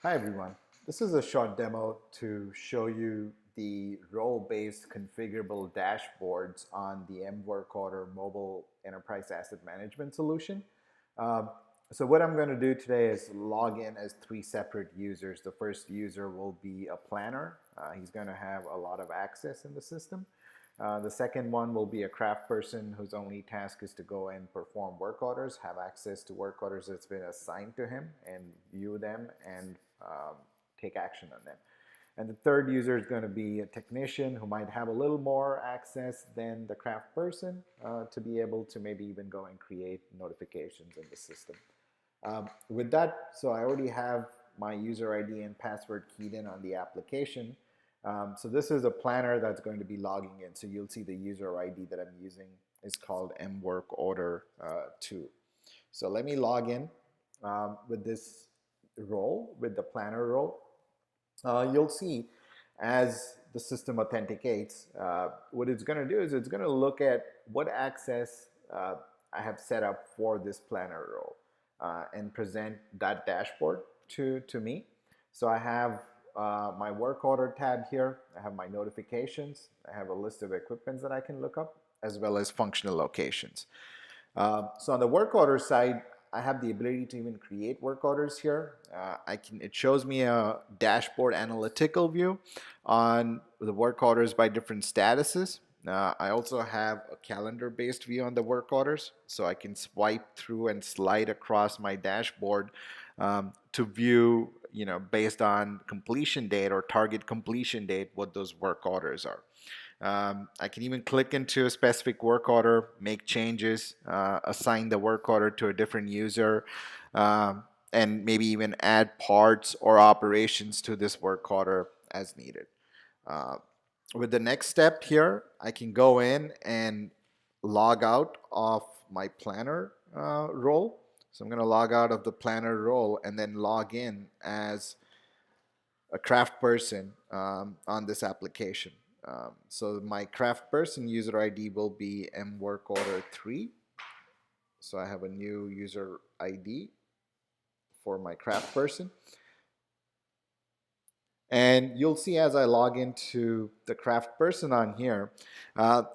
Hi everyone. This is a short demo to show you the role-based configurable dashboards on the mWork Order mobile enterprise asset management solution. Um, so what I'm going to do today is log in as three separate users. The first user will be a planner. He's going to have a lot of access in the system. The second one will be a craft person whose only task is to go and perform work orders, have access to work orders that's been assigned to him and view them and take action on them. And the third user is going to be a technician who might have a little more access than the craft person to be able to maybe even go and create notifications in the system. With that, so I already have my user ID and password keyed in on the application. So this is a planner that's going to be logging in. So you'll see the user ID that I'm using is called mWorkOrder 2. So let me log in with this role, with the planner role. You'll see as the system authenticates, what it's going to do is it's going to look at what access I have set up for this planner role and present that dashboard to me. So I have my work order tab here. I have my notifications. I have a list of equipments that I can look up, as well as functional locations. So on the work order side, I have the ability to even create work orders here. It shows me a dashboard analytical view on the work orders by different statuses. I also have a calendar-based view on the work orders, so I can swipe through and slide across my dashboard to view, based on completion date or target completion date, what those work orders are. I can even click into a specific work order, make changes, assign the work order to a different user, and maybe even add parts or operations to this work order as needed. Uh, with the next step here, I can go in and log out of my planner role. So I'm going to log out of the planner role and then log in as a craft person on this application. So my craft person user ID will be mworkorder3. So I have a new user ID for my craft person. And you'll see as I log into the craft person on here,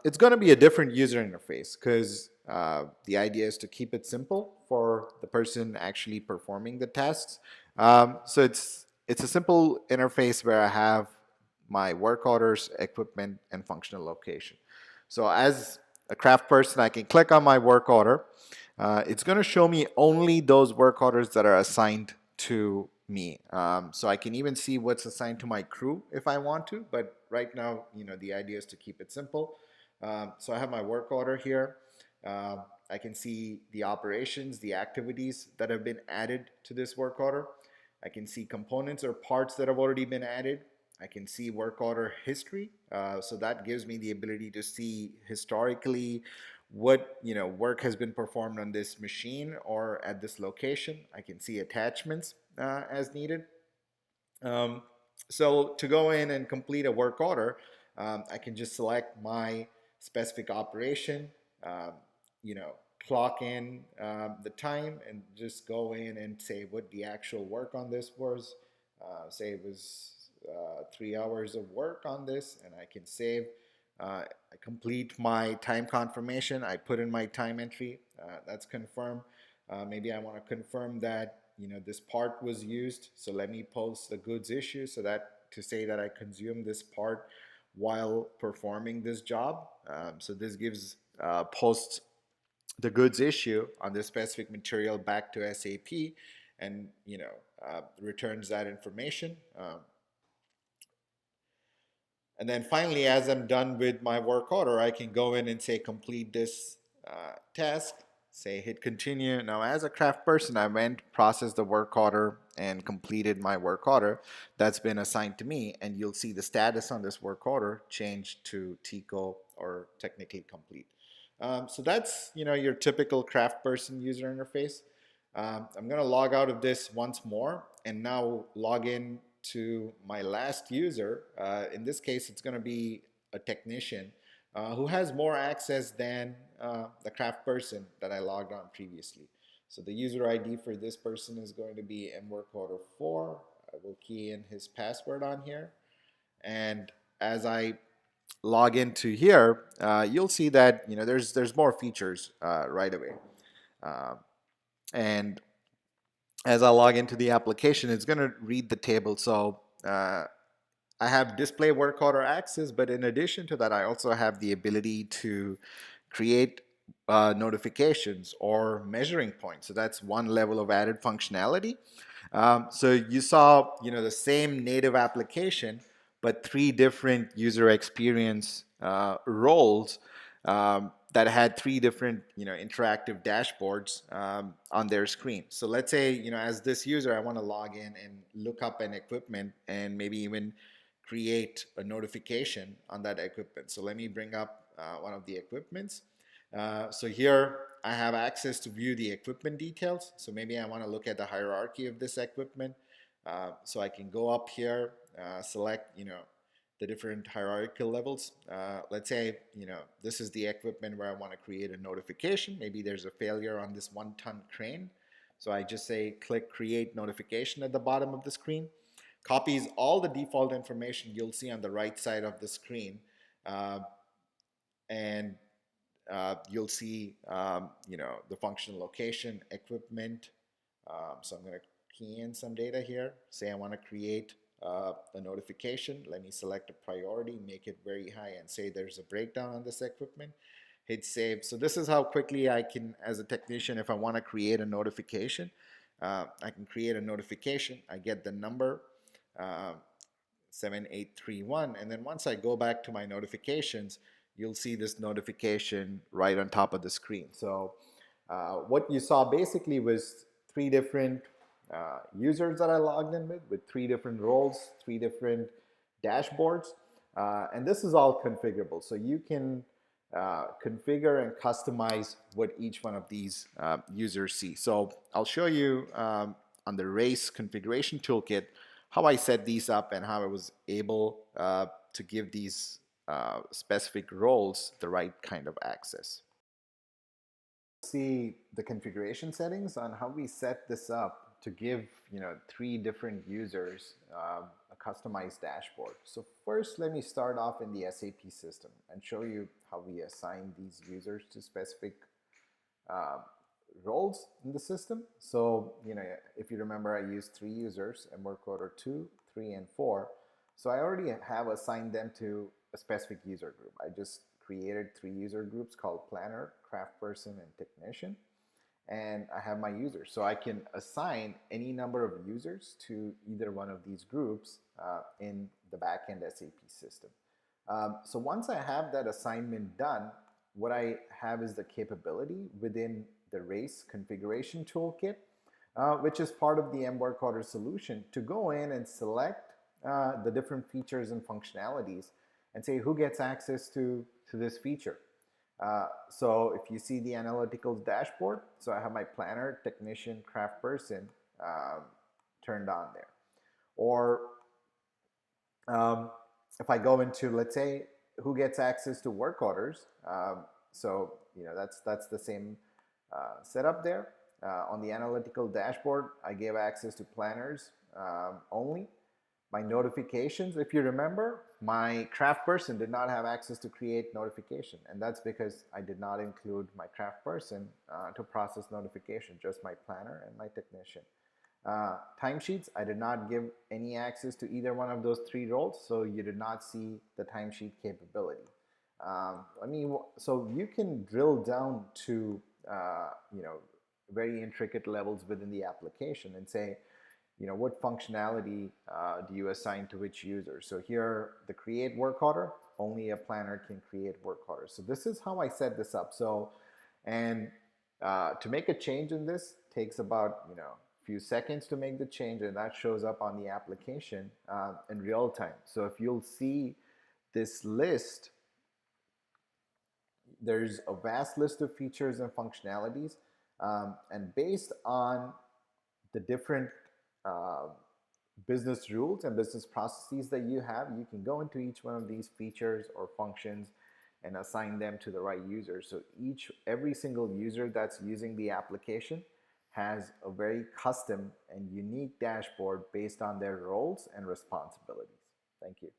it's going to be a different user interface because the idea is to keep it simple for the person actually performing the tasks. So it's a simple interface where I have my work orders, equipment, and functional location. So as a craft person, I can click on my work order. It's going to show me only those work orders that are assigned to me. So I can even see what's assigned to my crew if I want to, but right now, the idea is to keep it simple. So I have my work order here. I can see the operations, the activities that have been added to this work order. I can see components or parts that have already been added. I can see work order history. So that gives me the ability to see historically what work has been performed on this machine or at this location. I can see attachments as needed. Um, so to go in and complete a work order, I can just select my specific operation, um, you know, clock in the time and just go in and say what the actual work on this was. Say it was 3 hours of work on this, and I can save. I complete my time confirmation. I put in my time entry. That's confirmed. Maybe I want to confirm that this part was used. So let me post the goods issue so that to say that I consumed this part while performing this job. So this gives posts the goods issue on this specific material back to SAP and returns that information. And then finally, as I'm done with my work order, I can go in and say complete this task, say hit continue. Now, as a craft person, I went, processed the work order, and completed my work order that's been assigned to me. And you'll see the status on this work order changed to TICO or technically complete. So that's your typical craft person user interface. I'm going to log out of this once more and now log in to my last user. In this case, it's going to be a technician who has more access than the craft person that I logged on previously. So the user ID for this person is going to be mworkorder4. I will key in his password on here. And as I log into here, you'll see that there's more features right away. Uh, and as I log into the application, it's going to read the table. So I have display work order access, but in addition to that, I also have the ability to create notifications or measuring points. So that's one level of added functionality. So you saw, the same native application, but three different user experience roles that had three different, interactive dashboards on their screen. So let's say, as this user, I want to log in and look up an equipment and maybe even create a notification on that equipment. So let me bring up one of the equipments. So here I have access to view the equipment details. So maybe I want to look at the hierarchy of this equipment. So I can go up here, select, the different hierarchical levels. Let's say, this is the equipment where I want to create a notification. Maybe there's a failure on this 1-ton crane. So I just say click create notification at the bottom of the screen. Copies all the default information you'll see on the right side of the screen. And you'll see, the function location, equipment. So I'm going to key in some data here. Say I want to create a notification. Let me select a priority, make it very high, and say there's a breakdown on this equipment. Hit save. So this is how quickly I can, as a technician, if I want to create a notification, I can create a notification. I get the number. 7831, and then once I go back to my notifications, you'll see this notification right on top of the screen. So what you saw basically was three different users that I logged in with three different roles, three different dashboards, and this is all configurable. So you can configure and customize what each one of these users see. So I'll show you on the RACE configuration toolkit how I set these up and how I was able to give these specific roles the right kind of access. See the configuration settings on how we set this up to give three different users a customized dashboard. So first, let me start off in the SAP system and show you how we assign these users to specific roles in the system. So, if you remember, I used three users in work order 2, 3, and 4. So I already have assigned them to a specific user group. I just created three user groups called planner, craft person, and technician. And I have my users. So I can assign any number of users to either one of these groups in the backend SAP system. So once I have that assignment done, what I have is the capability within the RACE configuration toolkit, which is part of the work order solution, to go in and select the different features and functionalities and say who gets access to this feature. So if you see the analytical dashboard, so I have my planner, technician, craft person turned on there. Or if I go into, let's say, who gets access to work orders, so that's the same setup there. On the analytical dashboard, I gave access to planners only. My notifications, if you remember, my craft person did not have access to create notification, and that's because I did not include my craft person to process notification, just my planner and my technician. Timesheets, I did not give any access to either one of those three roles, so you did not see the timesheet capability. So you can drill down to very intricate levels within the application and say, what functionality do you assign to which user? So here, the create work order, only a planner can create work orders. So this is how I set this up. So, and to make a change in this takes about, a few seconds to make the change, and that shows up on the application in real time. So if you'll see this list, there's a vast list of features and functionalities, and based on the different business rules and business processes that you have, you can go into each one of these features or functions and assign them to the right user. So every single user that's using the application has a very custom and unique dashboard based on their roles and responsibilities. Thank you.